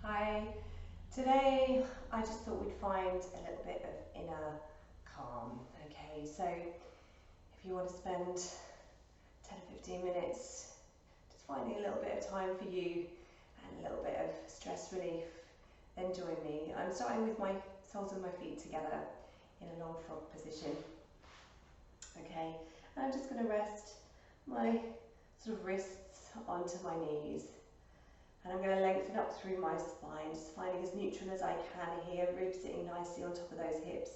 Hi, today I just thought we'd find a little bit of inner calm. Okay, so if you want to spend 10 or 15 minutes just finding a little bit of time for you and a little bit of stress relief, then join me. I'm starting with my soles of my feet together in a long frog position. Okay, and I'm just going to rest my sort of wrists onto my knees. And I'm going to lengthen up through my spine, just finding as neutral as I can here, ribs sitting nicely on top of those hips,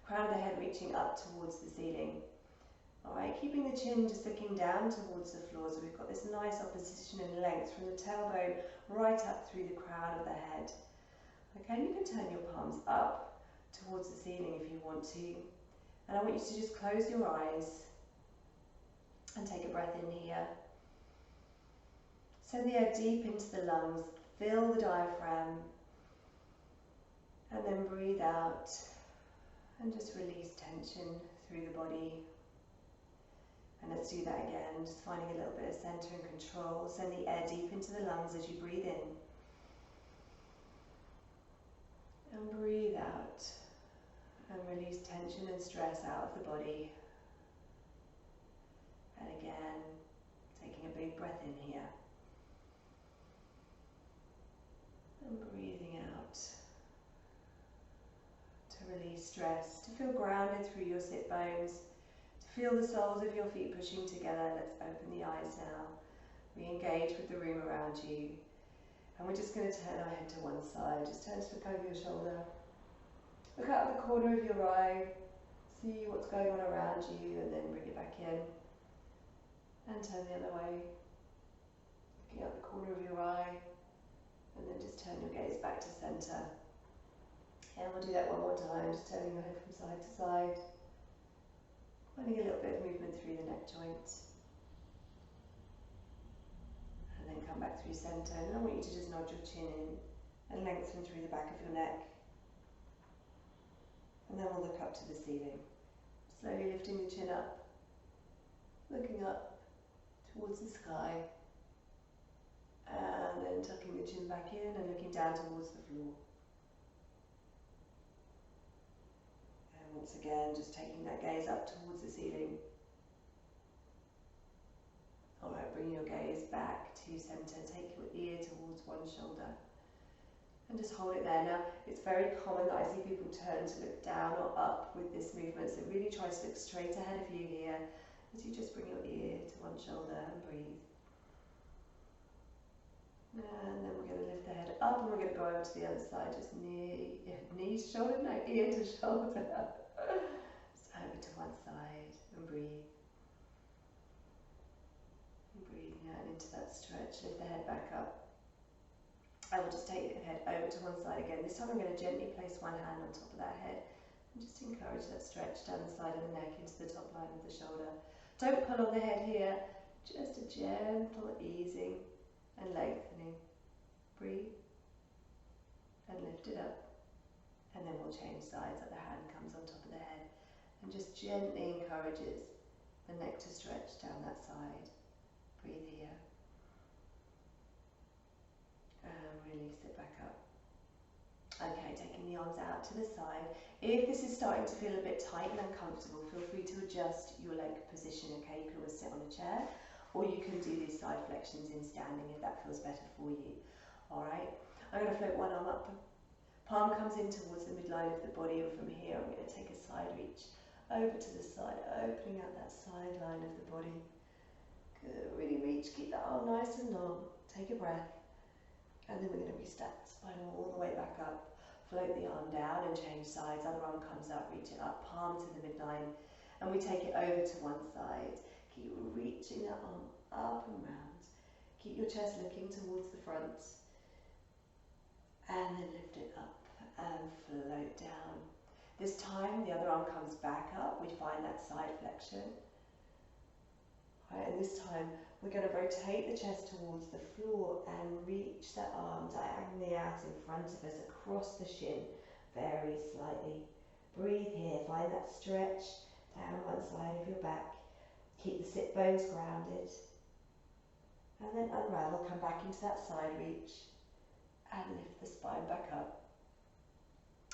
crown of the head reaching up towards the ceiling. Alright, keeping the chin just looking down towards the floor, so we've got this nice opposition in length from the tailbone right up through the crown of the head. Okay, and you can turn your palms up towards the ceiling if you want to. And I want you to just close your eyes and take a breath in here. Send the air deep into the lungs, fill the diaphragm, and then breathe out and just release tension through the body. And let's do that again, just finding a little bit of center and control. Send the air deep into the lungs as you breathe in. And breathe out and release tension and stress out of the body. And again, taking a big breath in here. And breathing out to release stress, to feel grounded through your sit bones, to feel the soles of your feet pushing together. Let's open the eyes now, re-engage with the room around you, and we're just going to turn our head to one side. Just turn to look over your shoulder, look out of the corner of your eye, see what's going on around you, and then bring it back in and turn the other way, looking out the corner of your eye. And then just turn your gaze back to center. And we'll do that one more time, just turning your head from side to side. Finding a little bit of movement through the neck joints. And then come back through center. And I want you to just nod your chin in and lengthen through the back of your neck. And then we'll look up to the ceiling. Slowly lifting the chin up, looking up towards the sky. And then tucking the chin back in and looking down towards the floor. And once again, just taking that gaze up towards the ceiling. Alright, bring your gaze back to center. Take your ear towards one shoulder. And just hold it there. Now, it's very common that I see people turn to look down or up with this movement. So really try to look straight ahead of you here as you just bring your ear to one shoulder and breathe. And then we're going to lift the head up and we're going to go over to the other side, just shoulder, no, ear to shoulder. Just over to one side and breathe. And breathing out into that stretch, lift the head back up. I will just take the head over to one side again. This time I'm going to gently place one hand on top of that head and just encourage that stretch down the side of the neck into the top line of the shoulder. Don't pull on the head here, just a gentle easing and lengthening. Breathe and lift it up, and then we'll change sides. Other hand comes on top of the head and just gently encourages the neck to stretch down that side. Breathe here and release it back up. Okay, taking the arms out to the side. If this is starting to feel a bit tight and uncomfortable, feel free to adjust your leg position. Okay, you can always sit on a chair, or you can do these side flexions in standing if that feels better for you. Alright, I'm going to float one arm up, palm comes in towards the midline of the body, and from here I'm going to take a side reach over to the side, opening out that side line of the body. Good, really reach, keep that arm nice and long, take a breath, and then we're going to restack the spine all the way back up, float the arm down and change sides, other arm comes up, reach it up, palm to the midline, and we take it over to one side. Keep reaching that arm up and round. Keep your chest looking towards the front. And then lift it up and float down. This time the other arm comes back up. We find that side flexion. Right, and this time we're going to rotate the chest towards the floor and reach that arm diagonally out in front of us across the shin very slightly. Breathe here. Find that stretch down one side of your back. Keep the sit bones grounded. And then unravel, come back into that side reach. and lift the spine back up.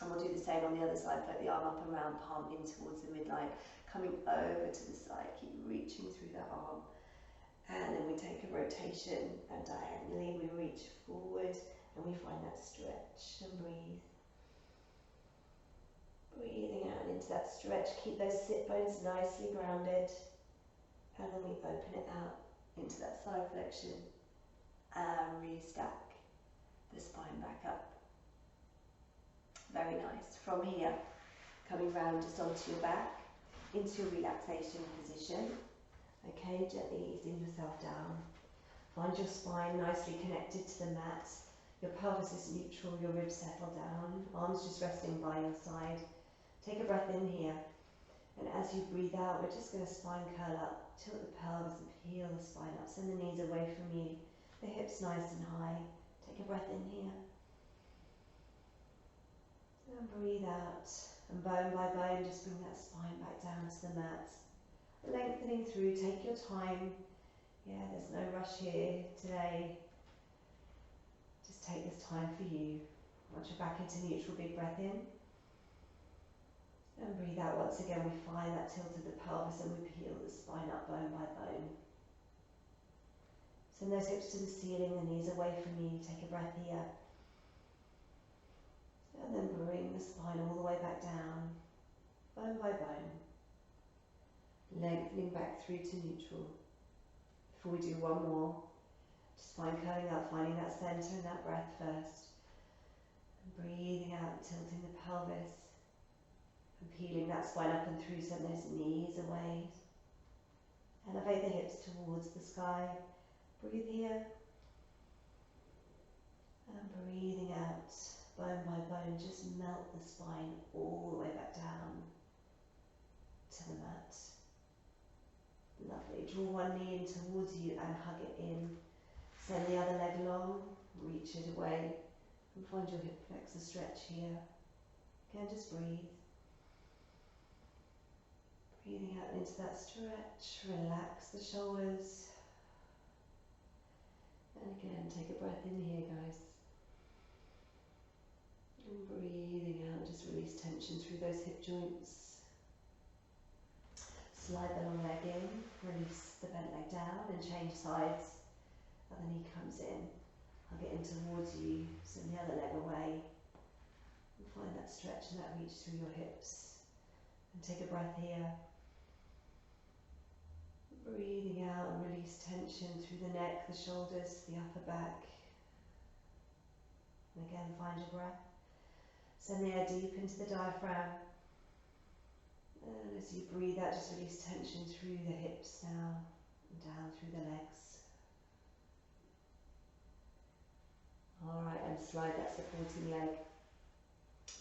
And we'll do the same on the other side, float the arm up and round, palm in towards the midline, coming over to the side, keep reaching through the arm. And then we take a rotation and diagonally we reach forward and we find that stretch and breathe. Breathing out into that stretch, keep those sit bones nicely grounded. And then we open it out into that side flexion and restack the spine back up. Very nice. From here, coming round just onto your back, into your relaxation position. Okay, gently easing yourself down. Find your spine nicely connected to the mat. Your pelvis is neutral, your ribs settle down, arms just resting by your side. Take a breath in here. And as you breathe out, we're just going to spine curl up, tilt the pelvis and peel the spine up. Send the knees away from you, the hips nice and high. Take a breath in here. And breathe out, and bone by bone, just bring that spine back down to the mat. Lengthening through, take your time. Yeah, there's no rush here today. Just take this time for you. Once you're back into neutral, big breath in. And breathe out once again, we find that tilt of the pelvis and we peel the spine up bone by bone. Send those hips to the ceiling, the knees away from you, take a breath here. And then bring the spine all the way back down, bone by bone. Lengthening back through to neutral. Before we do one more, just spine curling up, finding that centre and that breath first. And breathing out, tilting the pelvis. And peeling that spine up and through, send those knees away. Elevate the hips towards the sky. Breathe here. And breathing out. Bone by bone, just melt the spine all the way back down to the mat. Lovely. Draw one knee in towards you and hug it in. Send the other leg long, reach it away, and find your hip flexor stretch here. Again, just breathe. Breathing out into that stretch, relax the shoulders. And again, take a breath in here, guys. And breathing out, just release tension through those hip joints. Slide the long leg in, release the bent leg down and change sides. Other knee comes in, hug it in towards you, send the other leg away. And find that stretch and that reach through your hips. And take a breath here. Breathing out and release tension through the neck, the shoulders, the upper back. And again, find your breath. Send the air deep into the diaphragm. And as you breathe out, just release tension through the hips now and down through the legs. Alright, and slide that supporting leg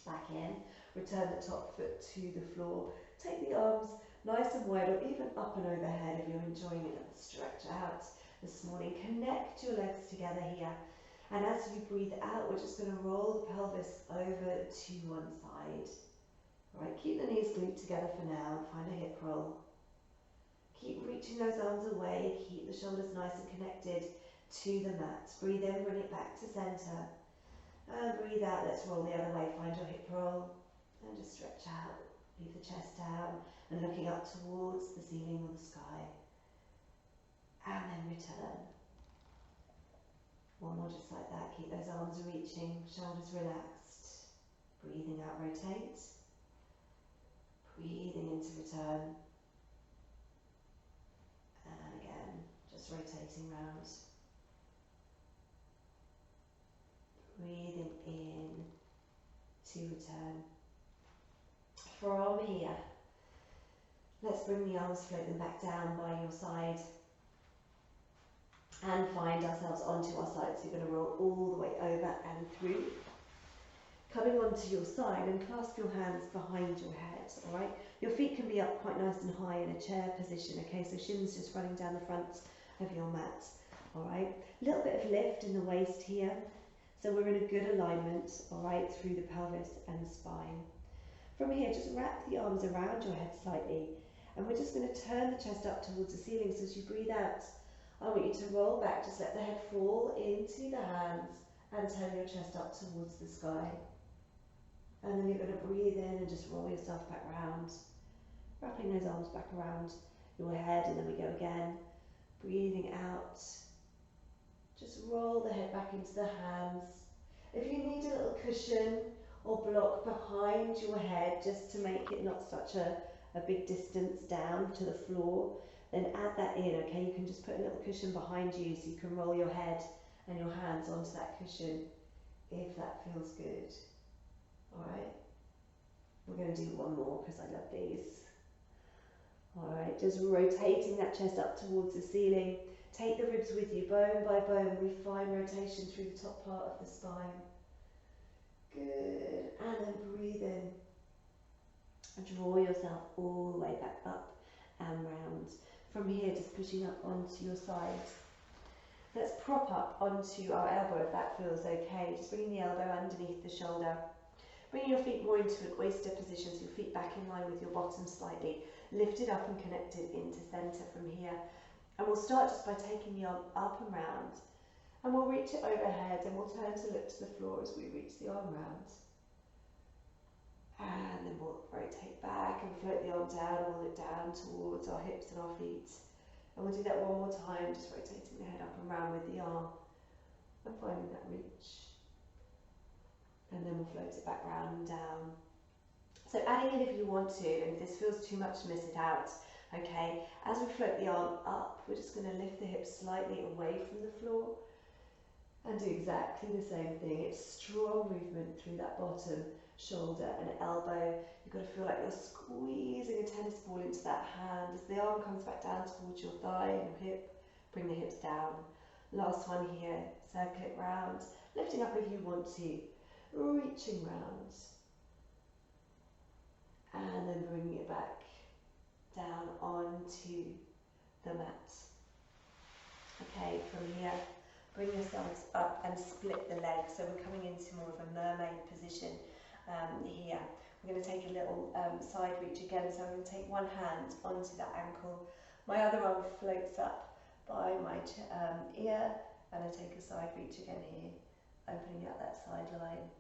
back in. Return the top foot to the floor. Take the arms nice and wide or even up and overhead if you're enjoying it. Stretch out this morning. Connect your legs together here. And as you breathe out, we're just going to roll the pelvis over to one side. All right, keep the knees glued together for now. Find a hip roll. Keep reaching those arms away. Keep the shoulders nice and connected to the mat. Breathe in, bring it back to center. And breathe out, let's roll the other way. Find your hip roll. And just stretch out. Leave the chest down and looking up towards the ceiling or the sky. And then return. One more just like that. Keep those arms reaching, shoulders relaxed. Breathing out, rotate. Breathing in to return. And again, just rotating round. Breathing in to return. From here, let's bring the arms, float them back down by your side. And find ourselves onto our side. So you're going to roll all the way over and through. Coming onto your side and clasp your hands behind your head, all right? Your feet can be up quite nice and high in a chair position, okay? So shins just running down the front of your mat, all right? A little bit of lift in the waist here. So we're in a good alignment, all right, through the pelvis and the spine. From here, just wrap the arms around your head slightly. And we're just going to turn the chest up towards the ceiling. So as you breathe out, I want you to roll back, just let the head fall into the hands and turn your chest up towards the sky. And then you're going to breathe in and just roll yourself back round, wrapping those arms back around your head, and then we go again. Breathing out, just roll the head back into the hands. If you need a little cushion or block behind your head just to make it not such a big distance down to the floor, then add that in, okay? You can just put a little cushion behind you so you can roll your head and your hands onto that cushion if that feels good. Alright, we're going to do one more because I love these. Alright, just rotating that chest up towards the ceiling. Take the ribs with you, bone by bone. We find rotation through the top part of the spine. Good, and then breathe in. And draw yourself all the way back up and round. From here, just pushing up onto your side. Let's prop up onto our elbow if that feels okay. Just bringing the elbow underneath the shoulder. Bringing your feet more into an oyster position, so your feet back in line with your bottom slightly. Lifted up and connected into centre from here. And we'll start just by taking the arm up and round. And we'll reach it overhead and we'll turn to look to the floor as we reach the arm round. And then we'll rotate back and float the arm down, and we'll look down towards our hips and our feet. And we'll do that one more time, just rotating the head up and round with the arm and finding that reach. And then we'll float it back round and down. So adding in if you want to, and if this feels too much, miss it out. Okay, as we float the arm up, we're just going to lift the hips slightly away from the floor and do exactly the same thing. It's strong movement through that bottom shoulder and elbow. You've got to feel like you're squeezing a tennis ball into that hand. As the arm comes back down towards your thigh and your hip, bring the hips down. Last one here, circle it round, lifting up if you want to, reaching round, and then bringing it back down onto the mat. Okay, from here, bring yourselves up and split the legs. So we're coming into more of a mermaid position here. We're going to take a little side reach again. So I'm going to take one hand onto that ankle. My other arm floats up by my ear, and I take a side reach again here, opening out that side line.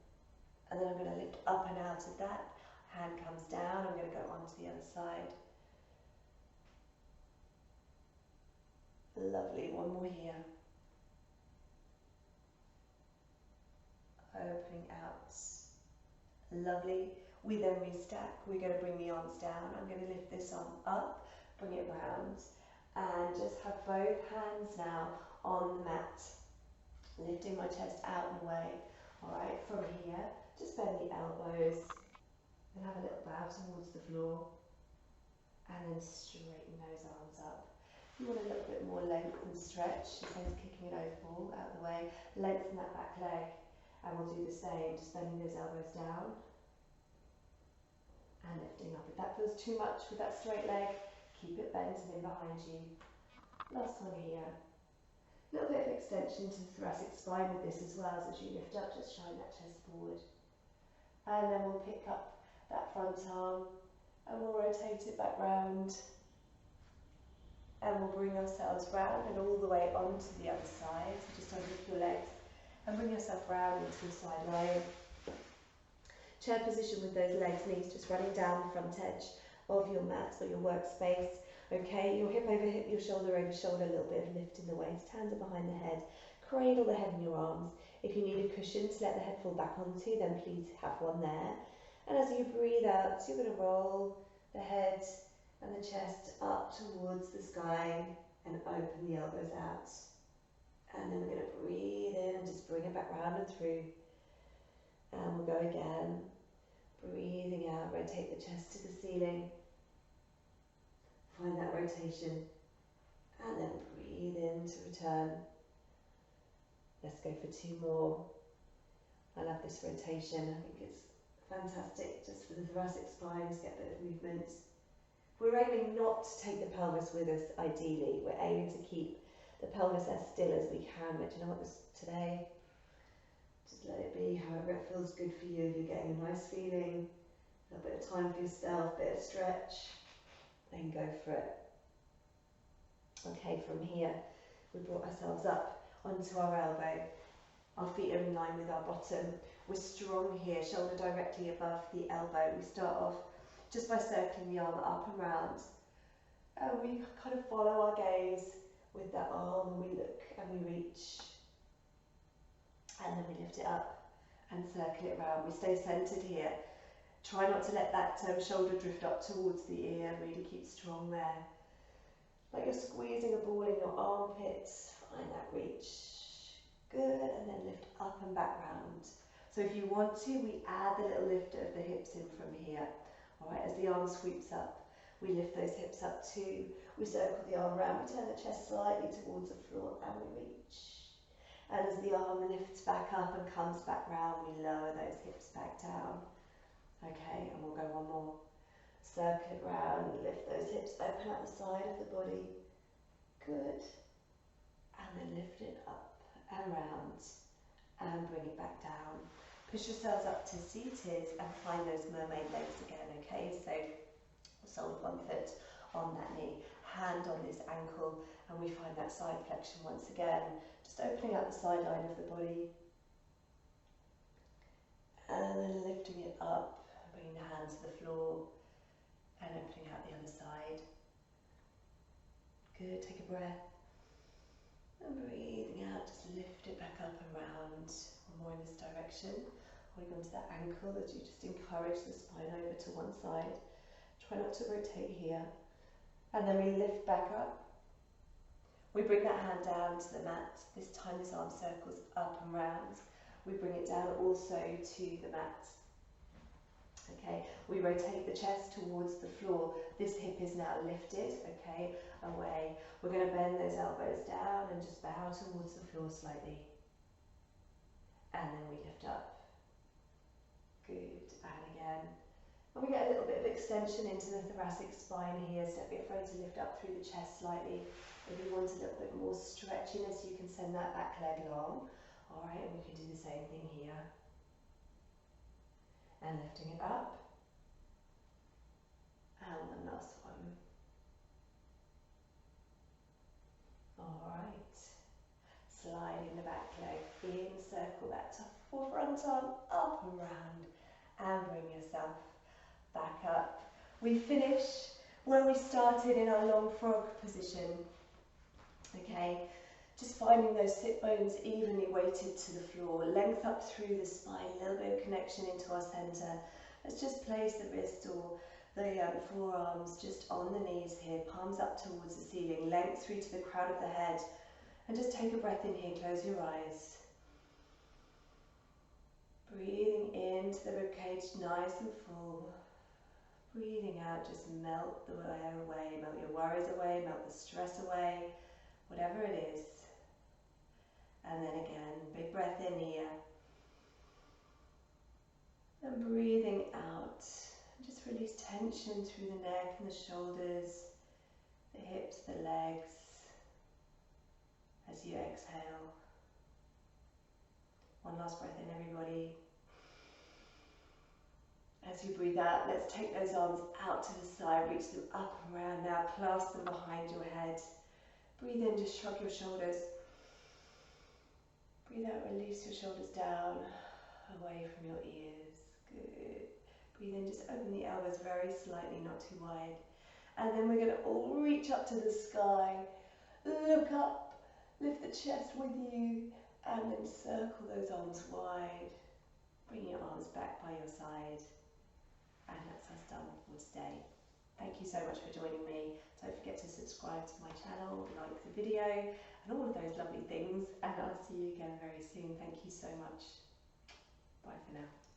And then I'm going to lift up and out of that. Hand comes down, I'm going to go onto the other side. Lovely, one more here. Opening out. Lovely. We then restack. We're going to bring the arms down. I'm going to lift this arm up, bring it round, and just have both hands now on the mat. Lifting my chest out and away. Alright, from here, just bend the elbows and have a little bow towards the floor. And then straighten those arms up. If you want a little bit more length and stretch, the same as kicking an oval out of the way, lengthen that back leg. And we'll do the same, just bending those elbows down and lifting up. If that feels too much with that straight leg, keep it bent and in behind you. Last one here. A little bit of extension to the thoracic spine with this as well, so as you lift up, just shine that chest forward. And then we'll pick up that front arm and we'll rotate it back round. And we'll bring ourselves round and all the way onto the other side. So just unhook your legs and bring yourself round into the side line. Chair position with those legs, knees just running down the front edge of your mat or your workspace. Okay, your hip over hip, your shoulder over shoulder, a little bit of lift in the waist, hands are behind the head. Cradle the head in your arms. If you need a cushion to let the head fall back onto, then please have one there. And as you breathe out, you're going to roll the head and the chest up towards the sky and open the elbows out. And then we're going to breathe in and just bring it back round and through. And we'll go again. Breathing out, rotate the chest to the ceiling. Find that rotation. And then breathe in to return. Let's go for two more. I love this rotation. I think it's fantastic just for the thoracic spine to get a bit of movement. We're aiming not to take the pelvis with us, ideally. We're aiming to keep the pelvis as still as we can, but you know what, this today, just let it be however it feels good for you. If you're getting a nice feeling, a little bit of time for yourself, a bit of stretch, then go for it. Okay, from here, we brought ourselves up onto our elbow, Our feet are in line with our bottom. We're strong here, shoulder directly above the elbow. We start off just by circling the arm up and round. And we kind of follow our gaze with that arm, and we look and we reach. And then we lift it up and circle it round. We stay centered here. Try not to let that shoulder drift up towards the ear. Really keep strong there. Like you're squeezing a ball in your armpits. Find that reach. Good. And then lift up and back round. So if you want to, we add the little lift of the hips in from here. All right, as the arm sweeps up, we lift those hips up too. We circle the arm round. We turn the chest slightly towards the floor and we reach. And as the arm lifts back up and comes back round, we lower those hips back down. Okay, and we'll go one more. Circle it round, lift those hips, open up the side of the body. Good. And then lift it up and round and bring it back down. Push yourselves up to seated and find those mermaid legs again, okay? So sole of one foot on that knee, hand on this ankle, and we find that side flexion once again. Just opening up the sideline of the body and then lifting it up, bringing the hands to the floor and opening out the other side. Good, take a breath and breathing out, just lift it back up and round. One more in this direction, holding onto that ankle as you just encourage the spine over to one side. Try not to rotate here, and then we lift back up. We bring that hand down to the mat. This time this arm circles up and round. We bring it down also to the mat. Okay, we rotate the chest towards the floor. This hip is now lifted, okay, away. We're going to bend those elbows down and just bow towards the floor slightly. And then we lift up. Good, and again. And we get a little bit of extension into the thoracic spine here, so don't be afraid to lift up through the chest slightly. If you want a little bit more stretchiness, you can send that back leg long. All right, and we can do the same thing here. And lifting it up. And one last one. All right. Sliding the back leg in, circle that front arm up and round, and bring yourself back up. We finish where we started in our long frog position. Okay, just finding those sit bones evenly weighted to the floor, length up through the spine, a little bit of connection into our centre. Let's just place the wrist or the forearms just on the knees here, palms up towards the ceiling, length through to the crown of the head. And just take a breath in here, close your eyes. Breathing into the ribcage nice and full. Breathing out, just melt the air away, melt your worries away, melt the stress away, whatever it is. And then again, big breath in here. And breathing out. Just release tension through the neck and the shoulders, the hips, the legs, as you exhale. One last breath in, everybody. As you breathe out, let's take those arms out to the side, reach them up and round now, clasp them behind your head. Breathe in, just shrug your shoulders. Breathe out, release your shoulders down, away from your ears. Good. Breathe in, just open the elbows very slightly, not too wide. And then we're going to all reach up to the sky, look up, lift the chest with you, and then circle those arms wide. Bring your arms back by your side. And that's us done for today. Thank you so much for joining me. Don't forget to subscribe to my channel, like the video, and all of those lovely things. And I'll see you again very soon. Thank you so much. Bye for now.